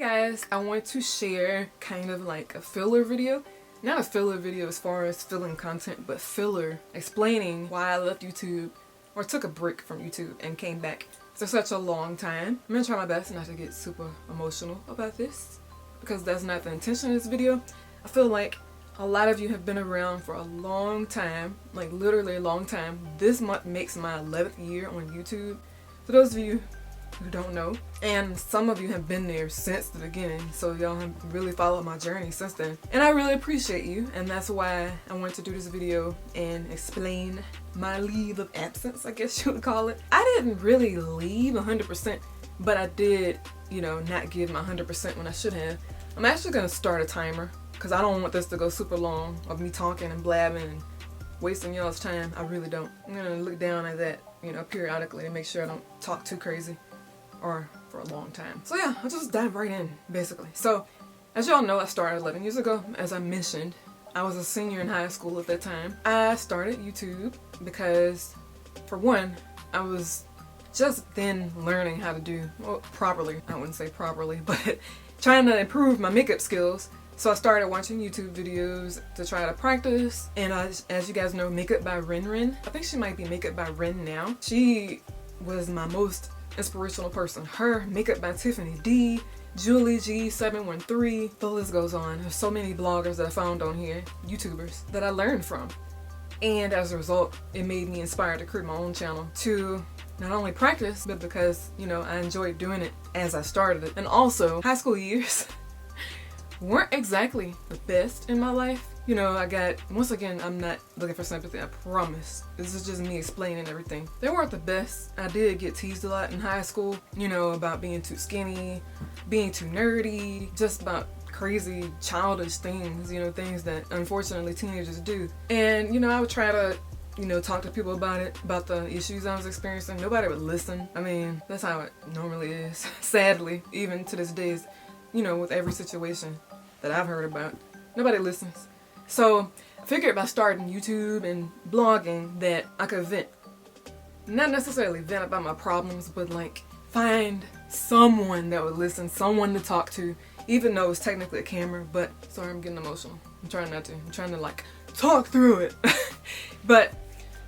guys, I want to share kind of like a filler video. Not a filler video as far as filling content, but filler explaining why I left YouTube or took a break from YouTube and came back for such a long time. I'm gonna try my best not to get super emotional about this because that's not the intention of this video. I feel like a lot of you have been around for a long time, like literally a long time. This month makes my 11th year on YouTube. For those of you who don't know, and some of you have been there since the beginning, so y'all have really followed my journey since then, and I really appreciate you, and that's why I wanted to do this video and explain my leave of absence, I guess you would call it. I didn't really leave 100%, but I did, you know, not give my 100% when I should have. I'm actually gonna start a timer because I don't want this to go super long of me talking and blabbing and wasting y'all's time. I really don't. I'm gonna look down at that, you know, periodically and make sure I don't talk too crazy or for a long time. So yeah, I'll just dive right in, basically. So, as y'all know, I started 11 years ago. As I mentioned, I was a senior in high school at that time. I started YouTube because, for one, I was just then learning how to do, well, properly. I wouldn't say properly, but trying to improve my makeup skills. So I started watching YouTube videos to try to practice. And as you guys know, Makeup by Ren. I think she might be Makeup by Ren now. She was my most inspirational person. Her, Makeup by Tiffany D, Julie G713, the list goes on. There's so many bloggers that I found on here, YouTubers, that I learned from. And as a result, it made me inspired to create my own channel to not only practice, but because, you know, I enjoyed doing it as I started it. And also, high school years weren't exactly the best in my life. You know, I got, once again, I'm not looking for sympathy, I promise. This is just me explaining everything. They weren't the best. I did get teased a lot in high school, you know, about being too skinny, being too nerdy, just about crazy childish things, you know, things that unfortunately teenagers do. And, you know, I would try to, you know, talk to people about it, about the issues I was experiencing. Nobody would listen. I mean, that's how it normally is. Sadly, even to this day, you know, with every situation that I've heard about, nobody listens. So I figured by starting YouTube and blogging that I could vent. Not necessarily vent about my problems, but like find someone that would listen, someone to talk to, even though it's technically a camera. But sorry, I'm getting emotional. I'm trying not to. I'm trying to like talk through it. But,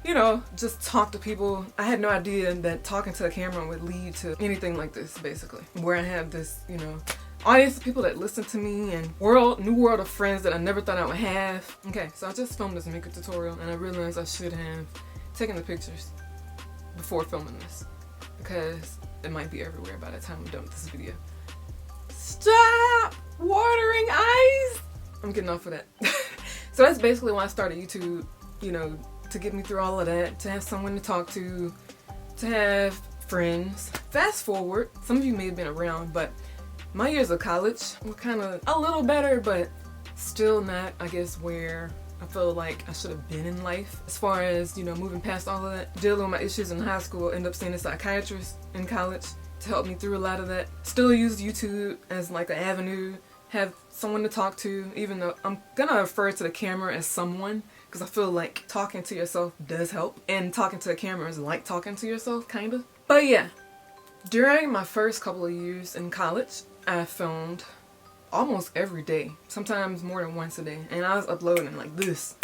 you know, just talk to people. I had no idea that talking to a camera would lead to anything like this, basically. Where I have this, you know, audience of people that listen to me and new world of friends that I never thought I would have. Okay, so I just filmed this makeup tutorial and I realized I should have taken the pictures before filming this because it might be everywhere by the time I'm done with this video. Stop watering eyes! I'm getting off of that. So that's basically why I started YouTube, you know, to get me through all of that, to have someone to talk to have friends. Fast forward, some of you may have been around, but my years of college were kind of a little better, but still not, I guess, where I feel like I should have been in life. As far as, you know, moving past all of that, dealing with my issues in high school, end up seeing a psychiatrist in college to help me through a lot of that. Still use YouTube as like an avenue, have someone to talk to, even though I'm gonna refer to the camera as someone, because I feel like talking to yourself does help, and talking to the camera is like talking to yourself, kind of. But yeah, during my first couple of years in college, I filmed almost every day, sometimes more than once a day, and I was uploading like this,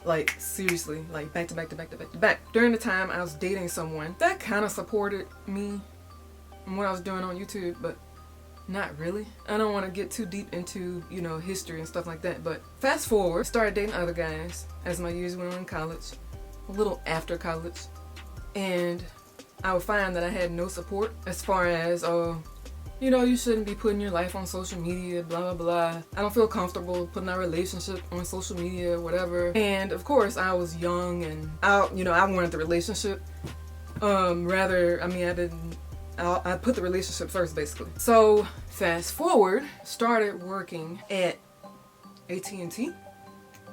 like seriously, like back to back to back to back to back. During the time I was dating someone that kind of supported me and what I was doing on YouTube, but not really. I don't want to get too deep into, you know, history and stuff like that, but fast forward, started dating other guys as my years went on in college, a little after college, and I would find that I had no support as far as, you know, you shouldn't be putting your life on social media, blah, blah, blah. I don't feel comfortable putting our relationship on social media, whatever. And of course, I was young and I wanted the relationship. I put the relationship first, basically. So fast forward, started working at AT&T.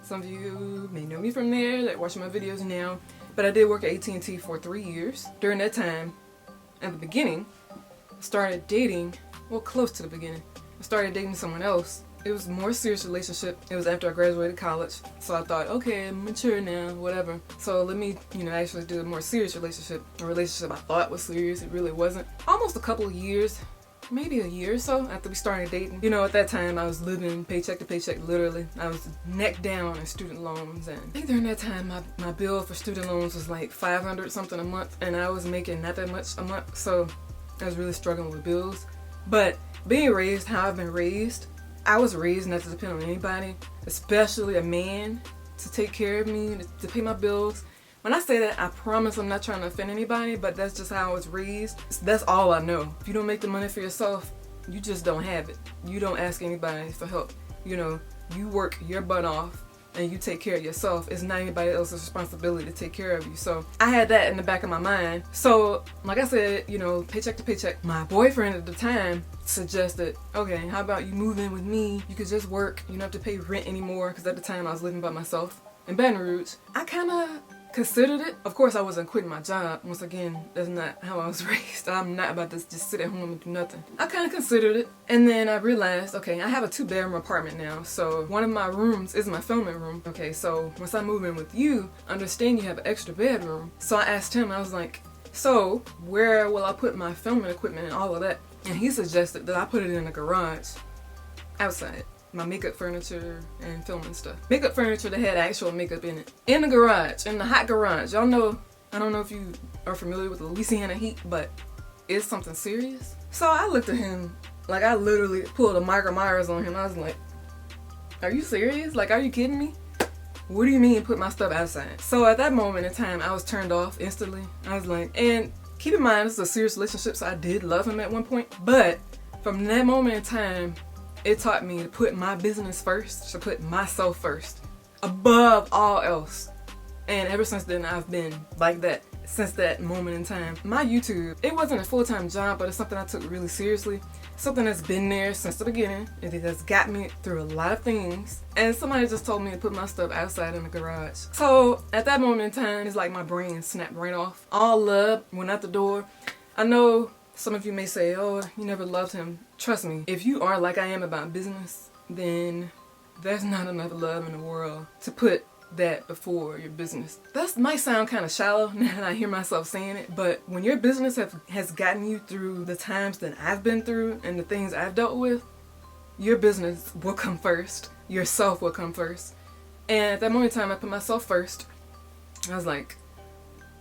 Some of you may know me from there that watch my videos now, but I did work at AT&T for 3 years. During that time, at the beginning, started dating, well, close to the beginning, I started dating someone else. It was a more serious relationship. It was after I graduated college, so I thought, okay, I'm mature now, whatever, so let me, you know, actually do a more serious relationship. A relationship I thought was serious, it really wasn't. Almost a couple of years maybe a year or so after we started dating. You know, at that time I was living paycheck to paycheck, literally. I was neck down in student loans, and I think during that time my bill for student loans was like $500 something a month, and I was making not that much a month, so I was really struggling with bills. But being raised how I've been raised, I was raised not to depend on anybody, especially a man, to take care of me, to pay my bills. When I say that, I promise I'm not trying to offend anybody, but that's just how I was raised. That's all I know. If you don't make the money for yourself, you just don't have it. You don't ask anybody for help. You know, you work your butt off and you take care of yourself. It's not anybody else's responsibility to take care of you. So I had that in the back of my mind. So like I said, you know, paycheck to paycheck. My boyfriend at the time suggested, okay, how about you move in with me? You could just work. You don't have to pay rent anymore, because at the time I was living by myself in Baton Rouge. I kind of considered it. Of course I wasn't quitting my job. Once again, that's not how I was raised. I'm not about to just sit at home and do nothing. I kind of considered it, and then I realized, okay, I have a 2-bedroom apartment now, so one of my rooms is my filming room. Okay, so once I move in with you, understand you have an extra bedroom. So I asked him, I was like, so where will I put my filming equipment and all of that? And he suggested that I put it in the garage outside. My makeup furniture and filming stuff. Makeup furniture that had actual makeup in it. In the garage, in the hot garage. Y'all know, I don't know if you are familiar with Louisiana heat, but it's something serious. So I looked at him, like I literally pulled a Michael Myers on him. I was like, are you serious? Like, are you kidding me? What do you mean put my stuff outside? So at that moment in time, I was turned off instantly. I was like, and keep in mind, this is a serious relationship, so I did love him at one point. But from that moment in time, it taught me to put my business first, to put myself first, above all else. And ever since then, I've been like that, since that moment in time. My YouTube, it wasn't a full-time job, but it's something I took really seriously. Something that's been there since the beginning. It has got me through a lot of things. And somebody just told me to put my stuff outside in the garage. So at that moment in time, it's like my brain snapped right off. All love went out the door. I know some of you may say, oh, you never loved him. Trust me, if you are like I am about business, then there's not enough love in the world to put that before your business. That might sound kind of shallow now that I hear myself saying it, but when your business has gotten you through the times that I've been through and the things I've dealt with, your business will come first. Yourself will come first. And at that moment in time, I put myself first. I was like,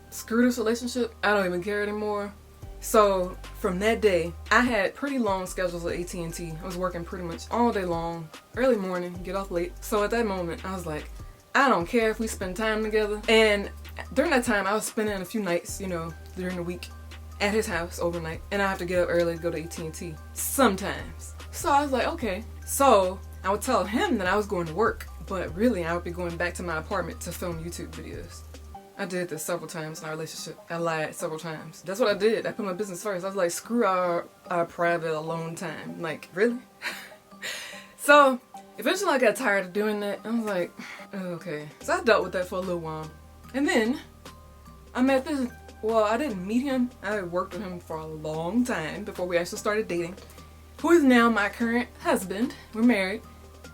screw this relationship. I don't even care anymore. So from that day, I had pretty long schedules at AT&T. I was working pretty much all day long, early morning, get off late. So at that moment, I was like, I don't care if we spend time together. And during that time, I was spending a few nights, you know, during the week at his house overnight. And I have to get up early to go to AT&T sometimes. So I was like, okay. So I would tell him that I was going to work, but really I would be going back to my apartment to film YouTube videos. I did this several times in our relationship. I lied several times. That's what I did. I put my business first. I was like, screw our private alone time. Like, really? So eventually I got tired of doing that. I was like, okay. So I dealt with that for a little while. And then I met this, well, I didn't meet him. I worked with him for a long time before we actually started dating. Who is now my current husband. We're married.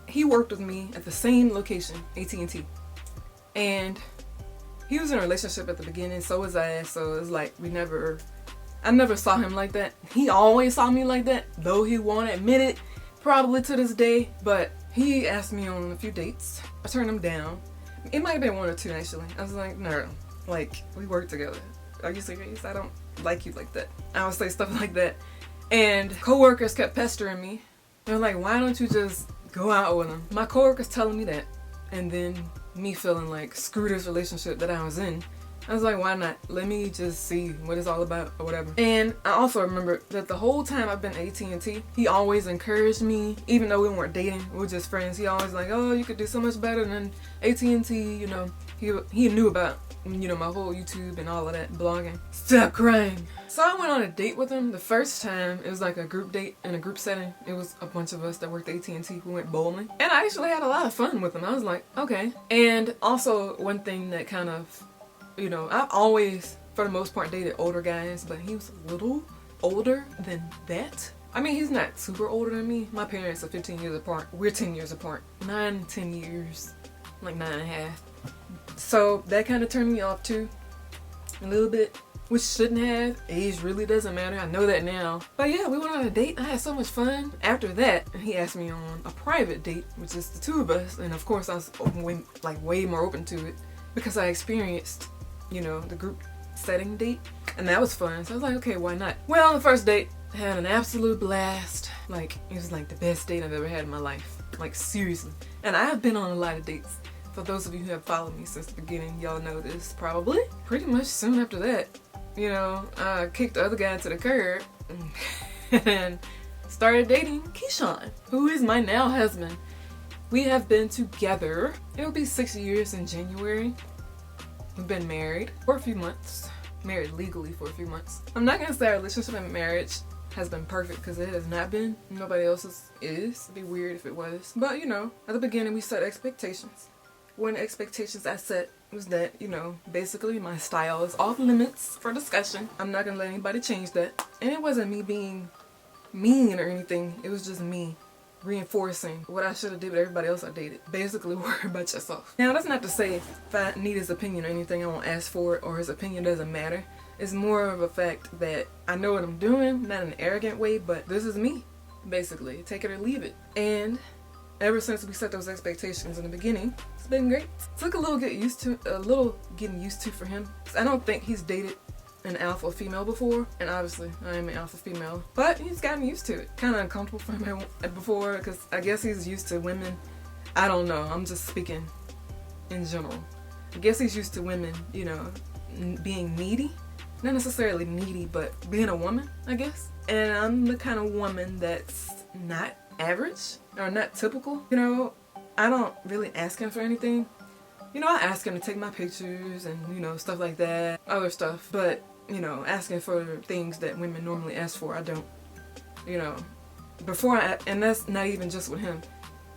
He worked with me at the same location, AT&T. And he was in a relationship at the beginning, so was I, so it's like I never saw him like that. He always saw me like that, though he won't admit it, probably to this day, but he asked me on a few dates. I turned him down. It might have been 1 or 2 actually. I was like, no, like, we work together. Are you serious? I don't like you like that. I would say stuff like that. And coworkers kept pestering me. They're like, why don't you just go out with him? My coworkers telling me that, and then me feeling like, screw this relationship that I was in. I was like, why not? Let me just see what it's all about or whatever. And I also remember that the whole time I've been at AT&T, he always encouraged me, even though we weren't dating, we were just friends. He always like, oh, you could do so much better than AT&T, you know. He knew about, you know, my whole YouTube and all of that, blogging. Stop crying. So I went on a date with him. The first time, it was like a group date in a group setting. It was a bunch of us that worked at AT&T who went bowling. And I actually had a lot of fun with him. I was like, okay. And also one thing that kind of, you know, I've always, for the most part, dated older guys, but he was a little older than that. I mean, he's not super older than me. My parents are 15 years apart. We're 10 years apart. 9, 10 years. Like 9.5. So that kind of turned me off too. A little bit. which shouldn't have. Age really doesn't matter. I know that now. But yeah, we went on a date. I had so much fun. After that, he asked me on a private date, which is the two of us. And of course, I was way more open to it because I experienced, you know, the group setting date. And that was fun. So I was like, okay, why not? Well, on the first date, I had an absolute blast. Like, it was like the best date I've ever had in my life. Like, seriously. And I have been on a lot of dates. For those of you who have followed me since the beginning, y'all know this probably. Pretty much soon after that, you know, I kicked the other guy to the curb and started dating Keyshawn, who is my now husband. We have been together. It will be 6 years in January. We've been married for a few months. Married legally for a few months. I'm not gonna say our relationship and marriage has been perfect because it has not been. Nobody else's is. It'd be weird if it was. But you know, at the beginning we set expectations. One of the expectations I set was that, you know, basically my style is off limits for discussion. I'm not gonna let anybody change that. And it wasn't me being mean or anything. It was just me reinforcing what I should have did with everybody else I dated. Basically, worry about yourself. Now, that's not to say if I need his opinion or anything, I won't ask for it, or his opinion doesn't matter. It's more of a fact that I know what I'm doing, not in an arrogant way, but this is me, basically. Take it or leave it. And ever since we set those expectations in the beginning, it's been great. Took a little getting used to for him. I don't think he's dated an alpha female before, and obviously I am an alpha female, but he's gotten used to it. Kind of uncomfortable for him before, because I guess he's used to women. I don't know, I'm just speaking in general. I guess he's used to women, you know, being needy. Not necessarily needy, but being a woman, I guess. And I'm the kind of woman that's not average or not typical. You know, I don't really ask him for anything. You know, I ask him to take my pictures and, you know, stuff like that, other stuff. But, you know, asking for things that women normally ask for, I don't. You know, and that's not even just with him.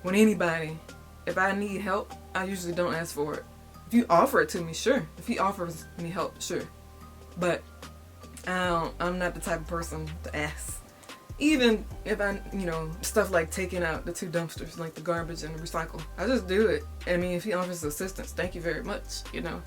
With anybody, if I need help, I usually don't ask for it. If you offer it to me, sure. If he offers me help, sure. But I'm not the type of person to ask. Even if I, you know, stuff like taking out the 2 dumpsters, like the garbage and the recycle. I just do it. I mean, if he offers assistance, thank you very much, you know.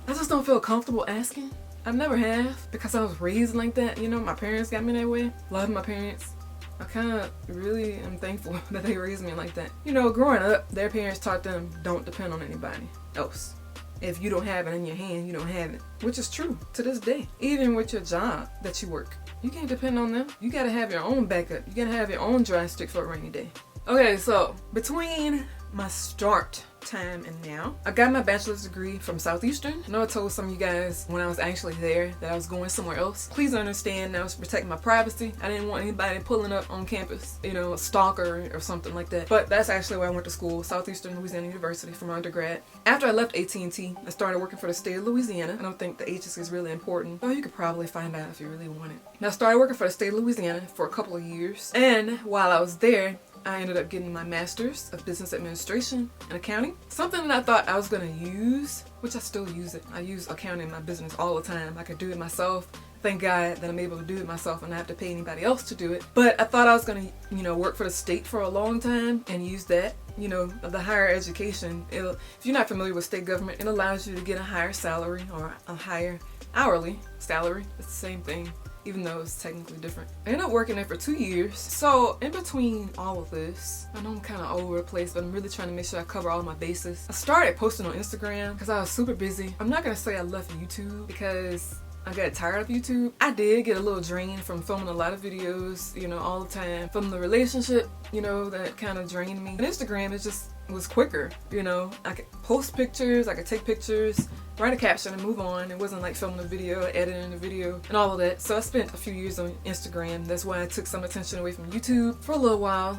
I just don't feel comfortable asking. I never have, because I was raised like that, you know. My parents got me that way. Love my parents. I kind of really am thankful that they raised me like that. You know, growing up, their parents taught them, don't depend on anybody else. If you don't have it in your hand, you don't have it. Which is true to this day. Even with your job that you work. You can't depend on them. You gotta have your own backup. You gotta have your own dry stick for a rainy day. Okay, so between my start time and now, I got my bachelor's degree from Southeastern. I know I told some of you guys when I was actually there that I was going somewhere else. Please understand, I was protecting my privacy. I didn't want anybody pulling up on campus, you know, a stalker or something like that. But that's actually where I went to school, Southeastern Louisiana University, from undergrad. After I left AT&T, I started working for the state of Louisiana. I don't think the agency is really important, but you could probably find out if you really want it. Now, I started working for the state of Louisiana for a couple of years, and while I was there, I ended up getting my master's of business administration and accounting. Something that I thought I was going to use, which I still use it. I use accounting in my business all the time. I could do it myself. Thank God that I'm able to do it myself and not have to pay anybody else to do it. But I thought I was going to, you know, work for the state for a long time and use that. You know, the higher education, if you're not familiar with state government, it allows you to get a higher salary or a higher hourly salary. It's the same thing, even though it's technically different. I ended up working there for 2 years. So in between all of this, I know I'm kind of all over the place, but I'm really trying to make sure I cover all my bases. I started posting on Instagram because I was super busy. I'm not gonna say I left YouTube because I got tired of YouTube. I did get a little drained from filming a lot of videos, you know, all the time. From the relationship, you know, that kind of drained me. And Instagram, it just was quicker, you know. I could post pictures, I could take pictures, write a caption and move on. It wasn't like filming a video, editing a video, and all of that. So I spent a few years on Instagram. That's why I took some attention away from YouTube for a little while.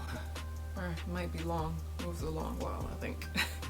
Or it might be long. It was a long while, I think.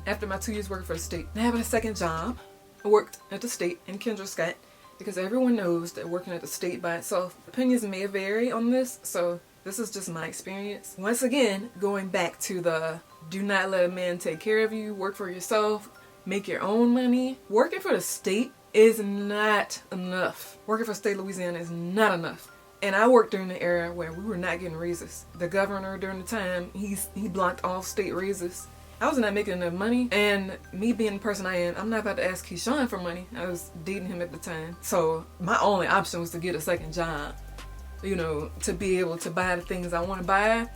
After my 2 years working for the state and having a second job, I worked at the state in Kendra Scott, because everyone knows that working at the state by itself, opinions may vary on this, so this is just my experience. Once again, going back to the do not let a man take care of you, work for yourself, make your own money. Working for the state is not enough. Working for the state of Louisiana is not enough. And I worked during the era where we were not getting raises. The governor during the time, he blocked all state raises. I was not making enough money, and me being the person I am, I'm not about to ask Keyshawn for money. I was dating him at the time. So my only option was to get a second job, you know, to be able to buy the things I want to buy.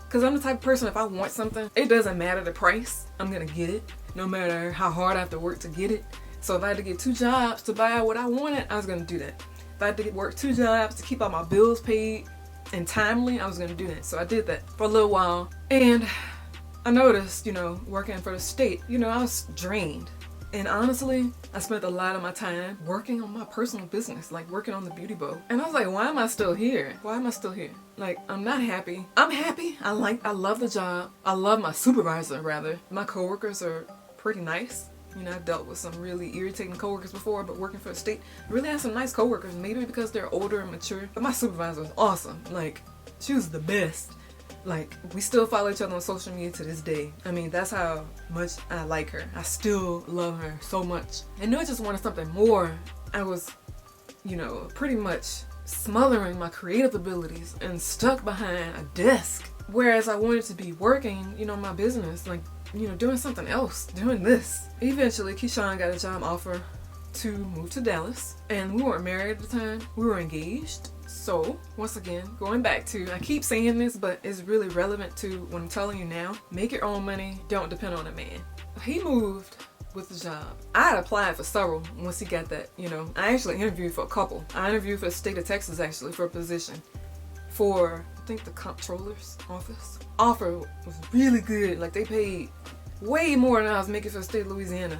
Because I'm the type of person, if I want something, it doesn't matter the price, I'm going to get it, no matter how hard I have to work to get it. So if I had to get 2 jobs to buy what I wanted, I was going to do that. If I had to work 2 jobs to keep all my bills paid and timely, I was going to do that. So I did that for a little while. And I noticed, you know, working for the state, you know, I was drained. And honestly, I spent a lot of my time working on my personal business, like working on TheBeautyBeau. And I was like, why am I still here? Why am I still here? Like, I'm not happy. I'm happy. I love the job. I love my supervisor, rather. My coworkers are pretty nice. You know, I've dealt with some really irritating coworkers before, but working for the state, I really had some nice coworkers, maybe because they're older and mature. But my supervisor was awesome. Like, she was the best. Like, we still follow each other on social media to this day. I mean, that's how much I like her. I still love her so much. I knew I just wanted something more. I was, you know, pretty much smothering my creative abilities and stuck behind a desk. Whereas I wanted to be working, you know, my business, like, you know, doing something else, doing this. Eventually, Keyshawn got a job offer to move to Dallas. And we weren't married at the time. We were engaged. So, once again, going back to, I keep saying this, but it's really relevant to what I'm telling you now. Make your own money. Don't depend on a man. He moved with the job. I had applied for several once he got that, you know. I actually interviewed for a couple. I interviewed for the state of Texas, actually, for a position for, I think, the comptroller's office. Offer was really good. Like, they paid way more than I was making for the state of Louisiana.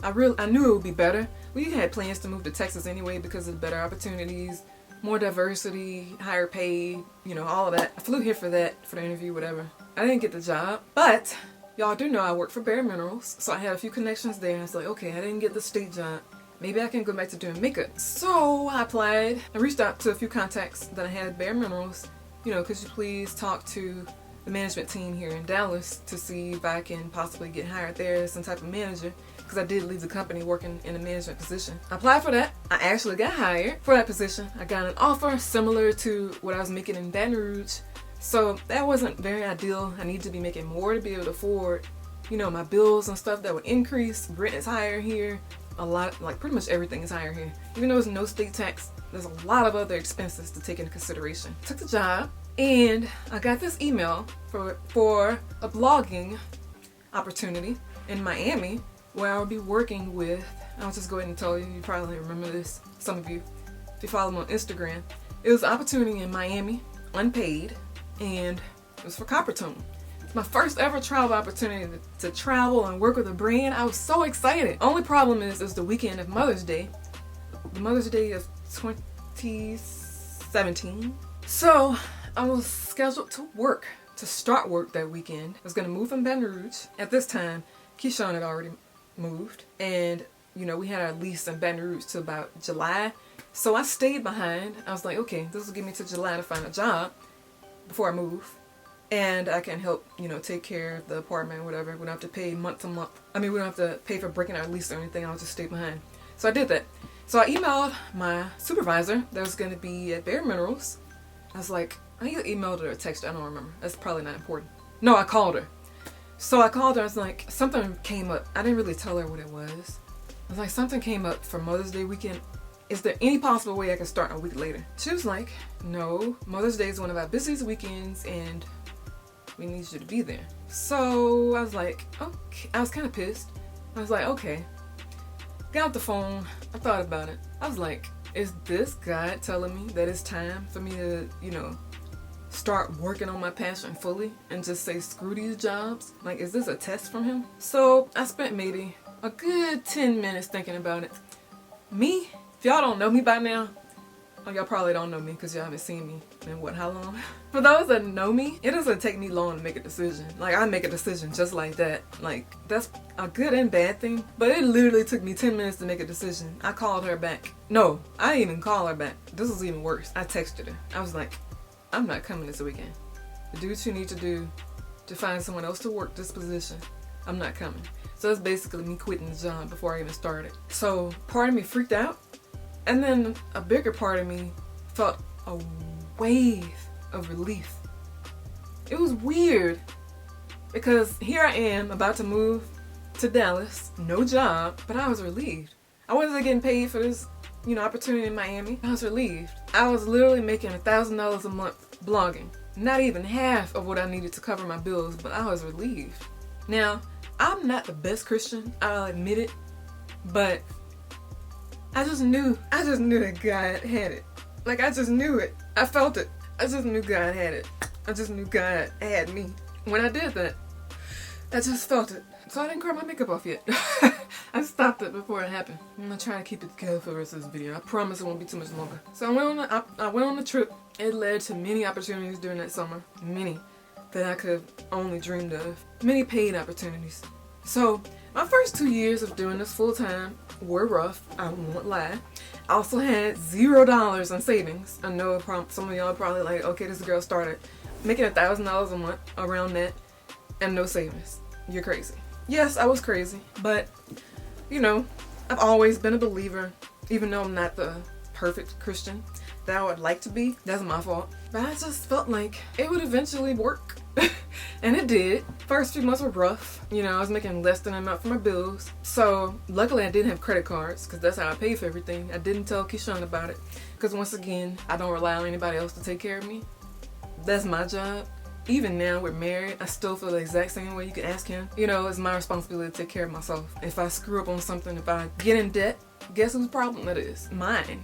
I knew it would be better. We had plans to move to Texas anyway because of better opportunities, more diversity, higher pay, you know, all of that. I flew here for that, for the interview, whatever. I didn't get the job, but y'all do know I work for Bare Minerals, so I had a few connections there. I was like, okay, I didn't get the state job. Maybe I can go back to doing makeup. So I applied. I reached out to a few contacts that I had at Bare Minerals. You know, could you please talk to the management team here in Dallas to see if I can possibly get hired there as some type of manager, because I did leave the company working in a management position. I applied for that. I actually got hired for that position. I got an offer similar to what I was making in Baton Rouge. So that wasn't very ideal. I need to be making more to be able to afford, you know, my bills and stuff that would increase. Rent is higher here. A lot, like pretty much everything is higher here. Even though there's no state tax, there's a lot of other expenses to take into consideration. Took the job, and I got this email for a blogging opportunity in Miami where I'll be working with, I'll just go ahead and tell you, you probably remember this, some of you, if you follow me on Instagram. It was an opportunity in Miami, unpaid, and it was for Coppertone. It's my first ever travel opportunity to travel and work with a brand. I was so excited. Only problem is the weekend of Mother's Day. The Mother's Day of 2017. So I was scheduled to start work that weekend. I was going to move from Baton Rouge. At this time, Keyshawn had already moved, and you know, we had our lease in Baton Rouge till about July. So I stayed behind. I was like, okay, this will give me to July to find a job before I move, and I can help, you know, take care of the apartment, whatever. We don't have to pay month to month. I mean, we don't have to pay for breaking our lease or anything. I'll just stay behind. So I did that. So I emailed my supervisor that was going to be at Bare Minerals. I was like, I either emailed her or texted her. I don't remember. That's probably not important. No, I called her. So I called her. I was like, something came up. I didn't really tell her what it was. I was like, something came up for Mother's Day weekend. Is there any possible way I can start a week later? She was like, no, Mother's Day is one of our busiest weekends and we need you to be there. So I was like, okay. I was kind of pissed. I was like, okay. Got off the phone. I thought about it. I was like, is this God telling me that it's time for me to, you know, start working on my passion fully and just say screw these jobs? Like, is this a test from him? So I spent maybe a good 10 minutes thinking about it. Me, if y'all don't know me by now, well, y'all probably don't know me because y'all haven't seen me in how long? For those that know me, it doesn't take me long to make a decision. Like, I make a decision just like that. Like, that's a good and bad thing, but it literally took me 10 minutes to make a decision. I called her back. No, I didn't even call her back. This was even worse. I texted her. I was like, I'm not coming this weekend. Do what you need to do to find someone else to work this position. I'm not coming. So that's basically me quitting the job before I even started. So part of me freaked out, and then a bigger part of me felt a wave of relief. It was weird Because here I am about to move to Dallas, no job, but I was relieved. I wasn't getting paid for this, opportunity in Miami. I was relieved. I was literally making $1,000 a month blogging. Not even half of what I needed to cover my bills, but I was relieved. Now, I'm not the best Christian, I'll admit it, but I just knew that God had it. Like, I just knew it. I felt it. I just knew God had it. I just knew God had me. When I did that, I just felt it. So I didn't cry my makeup off yet. I stopped it before it happened. I'm gonna try to keep it together for the rest of this video. I promise it won't be too much longer. So I went on the trip. It led to many opportunities during that summer. Many that I could have only dreamed of. Many paid opportunities. So my first 2 years of doing this full time were rough. I won't lie. I also had $0 in savings. I know some of y'all are probably like, okay, this girl started making $1,000 a month, around that, and no savings. You're crazy. Yes, I was crazy, but I've always been a believer, even though I'm not the perfect Christian that I would like to be. That's my fault. But I just felt like it would eventually work. And it did. First few months were rough. I was making less than enough for my bills. So luckily I didn't have credit cards, because that's how I paid for everything. I didn't tell Keyshawn about it, because once again, I don't rely on anybody else to take care of me. That's my job. Even now we're married, I still feel the exact same way. You can ask him. It's my responsibility to take care of myself. If I screw up on something, if I get in debt, guess whose problem that is? Mine.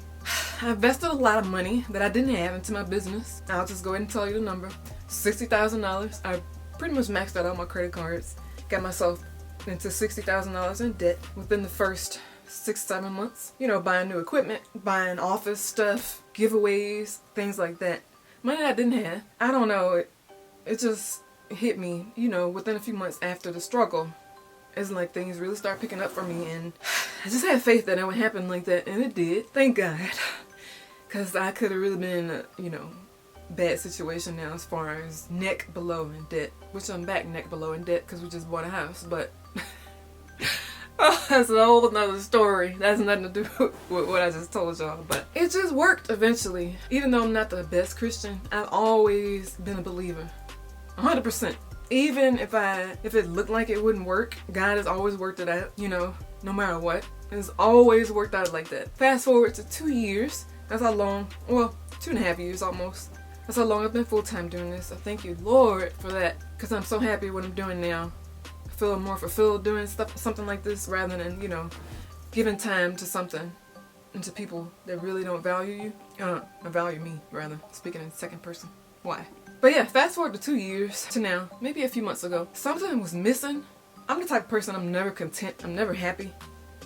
I invested a lot of money that I didn't have into my business. I'll just go ahead and tell you the number. $60,000. I pretty much maxed out all my credit cards. Got myself into $60,000 in debt within the first 6-7 months. Buying new equipment, buying office stuff, giveaways, things like that. Money I didn't have. I don't know. It just hit me, within a few months after the struggle. It's like things really start picking up for me, and I just had faith that it would happen like that, and it did. Thank God. Because I could have really been in a, bad situation now as far as neck below in debt. Which I'm back neck below in debt because we just bought a house, but that's a whole nother story. That's nothing to do with what I just told y'all, but it just worked eventually. Even though I'm not the best Christian, I've always been a believer. 100%. Even if it looked like it wouldn't work, God has always worked it out, no matter what. It's always worked out like that. Fast forward to 2 years. That's how long, well, 2.5 years almost. That's how long I've been full-time doing this. I thank you, Lord, for that, because I'm so happy with what I'm doing now. I feel more fulfilled doing something like this rather than, giving time to something and to people that really don't value you. Value me, rather, speaking in second person. Why? But yeah, fast forward to 2 years to now, maybe a few months ago. Something was missing. I'm the type of person, I'm never content. I'm never happy.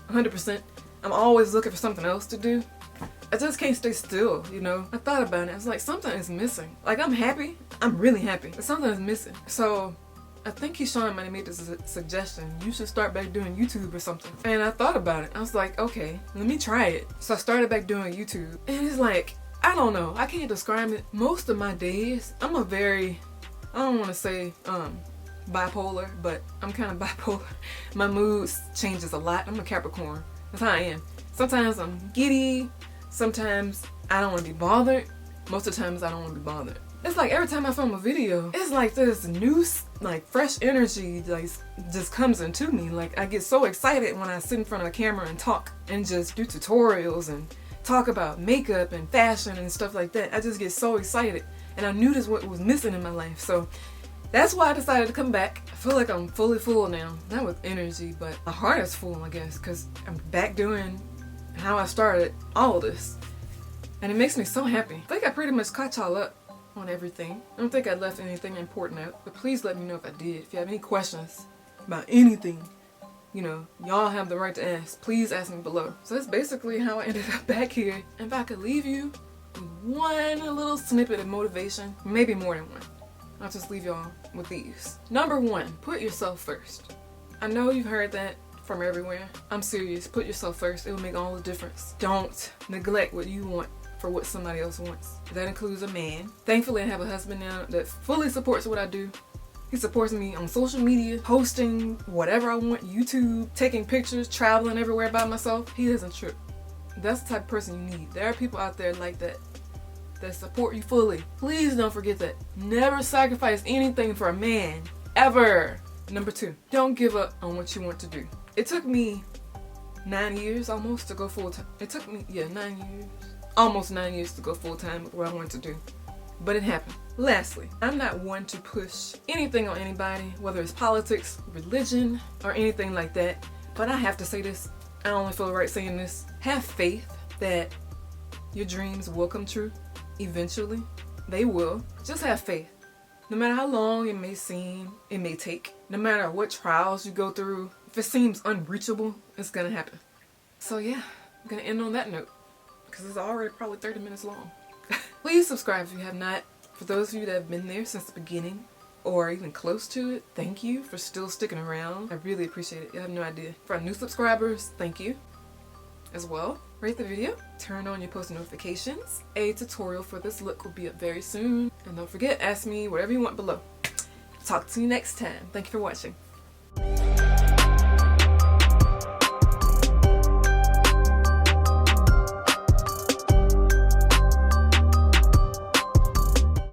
100%. I'm always looking for something else to do. I just can't stay still, I thought about it. I was like, something is missing. Like, I'm happy. I'm really happy. But something is missing. So I think Keyshawn might have made this suggestion. You should start back doing YouTube or something. And I thought about it. I was like, okay, let me try it. So I started back doing YouTube. And it's like, I don't know. I can't describe it. Most of my days, I'm a very, I don't want to say bipolar, but I'm kind of bipolar. My mood changes a lot. I'm a Capricorn. That's how I am. Sometimes I'm giddy. Sometimes I don't want to be bothered. Most of the times I don't want to be bothered. It's like every time I film a video, it's like this new, fresh energy just comes into me. Like, I get so excited when I sit in front of a camera and talk and just do tutorials and talk about makeup and fashion and stuff like that. I just get so excited, and I knew this what was missing in my life. So that's why I decided to come back. I feel like I'm fully full now. Not with energy, but my heart is full, I guess, because I'm back doing how I started all of this. And it makes me so happy. I think I pretty much caught y'all up on everything. I don't think I left anything important out, but please let me know if I did. If you have any questions about anything, y'all have the right to ask. Please ask me below. So that's basically how I ended up back here. And if I could leave you with one little snippet of motivation, maybe more than one, I'll just leave y'all with these. Number 1, put yourself first. I know you've heard that from everywhere. I'm serious. Put yourself first. It will make all the difference. Don't neglect what you want for what somebody else wants. That includes a man. Thankfully, I have a husband now that fully supports what I do. He supports me on social media, posting whatever I want, YouTube, taking pictures, traveling everywhere by myself. He doesn't trip. That's the type of person you need. There are people out there like that support you fully. Please don't forget that. Never sacrifice anything for a man ever. Number 2, don't give up on what you want to do. It took me 9 years almost to go full-time. It took me, 9 years. Almost 9 years to go full-time with what I wanted to do. But it happened. Lastly, I'm not one to push anything on anybody, whether it's politics, religion, or anything like that. But I have to say this. I only feel right saying this. Have faith that your dreams will come true eventually. They will. Just have faith. No matter how long it may seem, it may take. No matter what trials you go through, if it seems unreachable, it's gonna happen. So yeah, I'm gonna end on that note because it's already probably 30 minutes long. Please subscribe if you have not. For those of you that have been there since the beginning or even close to it, thank you for still sticking around. I really appreciate it. You have no idea. For our new subscribers, thank you as well. Rate the video, turn on your post notifications. A tutorial for this look will be up very soon. And don't forget, ask me whatever you want below. Talk to you next time. Thank you for watching.